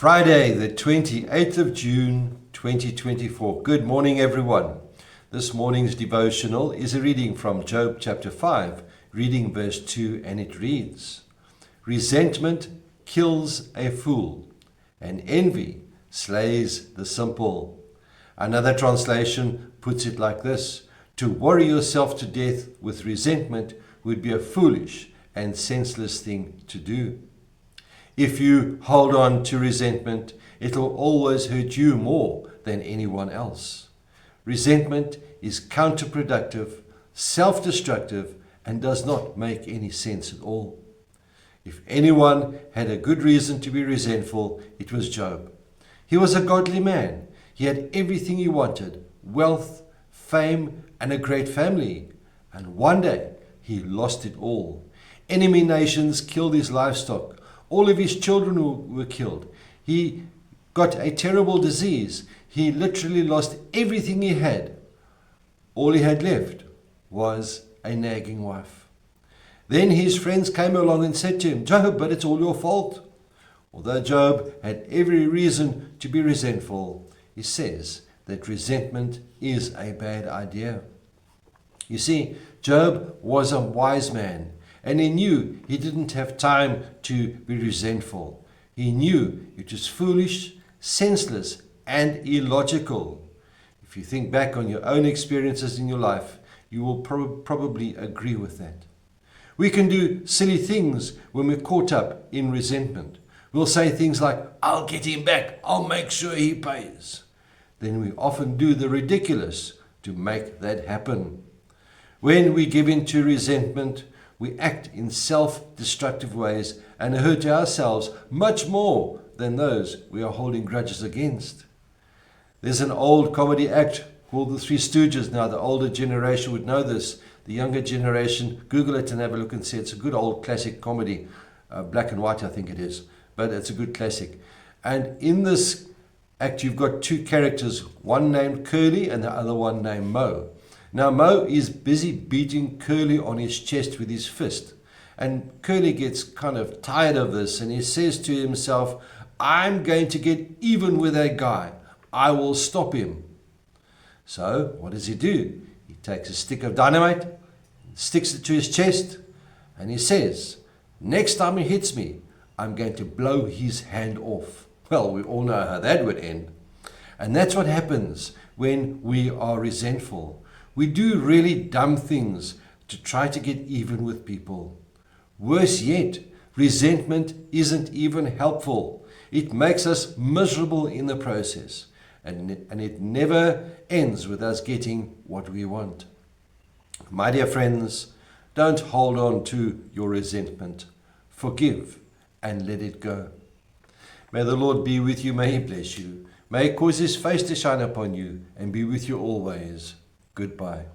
Friday, the 28th of June, 2024. Good morning, everyone. This morning's devotional is a reading from Job chapter 5, reading verse 2, and it reads, "Resentment kills a fool, and envy slays the simple." Another translation puts it like this: "To worry yourself to death with resentment would be a foolish and senseless thing to do." If you hold on to resentment, it'll always hurt you more than anyone else. Resentment is counterproductive, self-destructive, and does not make any sense at all. If anyone had a good reason to be resentful, it was Job. He was a godly man. He had everything he wanted: wealth, fame, and a great family. And one day, he lost it all. Enemy nations killed his livestock. All of his children were killed. He got a terrible disease. He literally lost everything he had. All he had left was a nagging wife. Then his friends came along and said to him, "Job, but it's all your fault." Although Job had every reason to be resentful, he says that resentment is a bad idea. You see, Job was a wise man, and he knew he didn't have time to be resentful. He knew it was foolish, senseless, and illogical. If you think back on your own experiences in your life, you will probably agree with that. We can do silly things when we're caught up in resentment. We'll say things like, "I'll get him back. I'll make sure he pays." Then we often do the ridiculous to make that happen. When we give in to resentment, we act in self-destructive ways and hurt ourselves much more than those we are holding grudges against. There's an old comedy act called The Three Stooges. Now, the older generation would know this. The younger generation, Google it and have a look and see. It's a good old classic comedy. Black and white, I think it is. But it's a good classic. And in this act, you've got two characters, one named Curly and the other one named Mo. Now, Mo is busy beating Curly on his chest with his fist. And Curly gets kind of tired of this, and he says to himself, "I'm going to get even with that guy. I will stop him." So, what does he do? He takes a stick of dynamite, sticks it to his chest, and he says, "Next time he hits me, I'm going to blow his hand off." Well, we all know how that would end. And that's what happens when we are resentful. We do really dumb things to try to get even with people. Worse yet, resentment isn't even helpful. It makes us miserable in the process, and it never ends with us getting what we want. My dear friends, don't hold on to your resentment. Forgive and let it go. May the Lord be with you. May He bless you. May He cause His face to shine upon you and be with you always. Goodbye.